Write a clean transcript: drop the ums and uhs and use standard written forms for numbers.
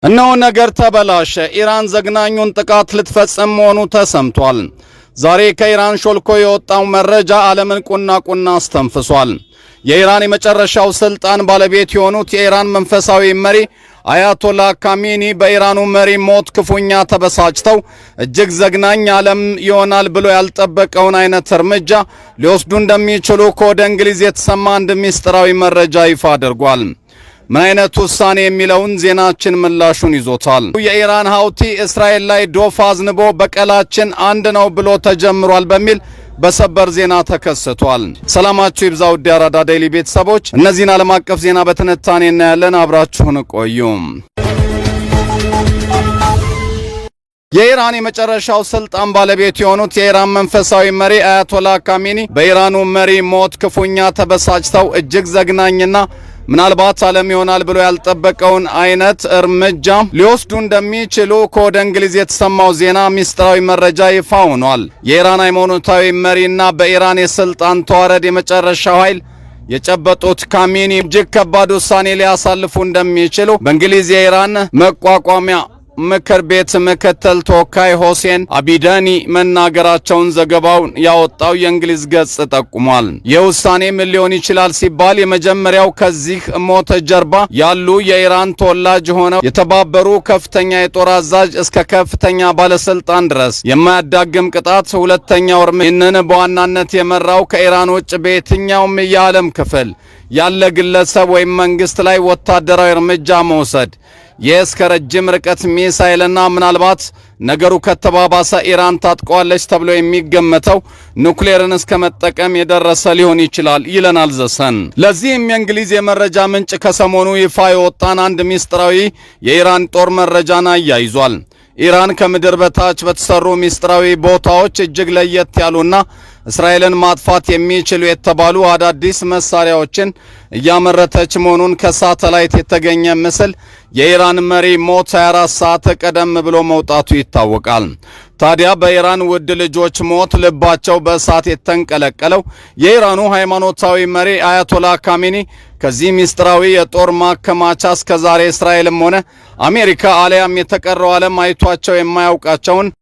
እነሆ ነገር ተበላሸ። ኢራን ዘግናኙን ጥቃት ልትፈጽም መሆኑ ተሰምቷል። ዛሬ ከኢራን ሾልኮ የወጣው መረጃ ዓለምን ቁና አስተንፍሷል። የኢራን የመጨረሻው ስልጣን ባለቤት የሆኑት የኢራን መንፈሳዊ መሪ አያቶላ ካሚኒ በኢራኑ መሪ ሞት ክፉኛ ተበሳጭተው እጅግ ዘግናኝ ዓለም ይሆናል ብሎ ያልጠበቀውን አይነት እርምጃ ሊወስዱ እንደሚችሉ ከወደ እንግሊዝ የተሰማ አንድ ሚስጥራዊ መረጃ ይፋ አድርጓል። ምን አይነት ውሳኔ የሚለውን ዜናችን ምላሹን ይዞታል። የኢራን ሀውቲ እስራኤል ላይ ዶፍ አዝንቦ በቀላችን አንድ ነው ብሎ ተጀምሯል በሚል በሰበር ዜና ተከስቷል። ሰላማችሁ ይብዛ ውድ የአራዳ ዴይሊ ቤተሰቦች፣ እነዚህን ዓለም አቀፍ ዜና በትንታኔ እናያለን። አብራችሁን ቆዩ። የኢራን የመጨረሻው ስልጣን ባለቤት የሆኑት የኢራን መንፈሳዊ መሪ አያቶላ ካሚኒ በኢራኑ መሪ ሞት ክፉኛ ተበሳጭተው እጅግ ዘግናኝና ምናልባት ዓለም ይሆናል ብሎ ያልጠበቀውን አይነት እርምጃ ሊወስዱ እንደሚችሉ ከወደ እንግሊዝ የተሰማው ዜና ሚስጥራዊ መረጃ ይፋ ሆኗል። የኢራን ሃይማኖታዊ መሪና በኢራን የስልጣን ተዋረድ የመጨረሻው ኃይል የጨበጡት ካሚኒ እጅግ ከባድ ውሳኔ ሊያሳልፉ እንደሚችሉ በእንግሊዝ የኢራን መቋቋሚያ ምክር ቤት ምክትል ተወካይ ሁሴን አቢዳኒ መናገራቸውን ዘገባውን ያወጣው የእንግሊዝ ገጽ ጠቁሟል። የውሳኔ ምን ሊሆን ይችላል ሲባል የመጀመሪያው ከዚህ ሞት ጀርባ ያሉ የኢራን ተወላጅ ሆነው የተባበሩ ከፍተኛ የጦር አዛዥ እስከ ከፍተኛ ባለስልጣን ድረስ የማያዳግም ቅጣት። ሁለተኛው ይህንን በዋናነት የመራው ከኢራን ውጭ በየትኛውም የዓለም ክፍል ያለ ግለሰብ ወይም መንግስት ላይ ወታደራዊ እርምጃ መውሰድ። እስከ ረጅም ርቀት ሚሳኤልና ምናልባት ነገሩ ከተባባሰ ኢራን ታጥቀዋለች ተብሎ የሚገመተው ኑክሌርን እስከ መጠቀም የደረሰ ሊሆን ይችላል ይለናል ዘሰን። ለዚህም የእንግሊዝ የመረጃ ምንጭ ከሰሞኑ ይፋ የወጣን አንድ ሚስጥራዊ የኢራን ጦር መረጃን አያይዟል። ኢራን ከምድር በታች በተሰሩ ሚስጥራዊ ቦታዎች እጅግ ለየት ያሉና እስራኤልን ማጥፋት የሚችሉ የተባሉ አዳዲስ መሳሪያዎችን እያመረተች መሆኑን ከሳተላይት የተገኘ ምስል የኢራን መሪ ሞት 24 ሰዓት ቀደም ብሎ መውጣቱ ይታወቃል። ታዲያ በኢራን ውድ ልጆች ሞት ልባቸው በእሳት የተንቀለቀለው የኢራኑ ሃይማኖታዊ መሪ አያቶላ ካሚኒ ከዚህ ሚስጥራዊ የጦር ማከማቻ እስከዛሬ እስራኤልም ሆነ አሜሪካ አሊያም የተቀረው ዓለም አይቷቸው የማያውቃቸውን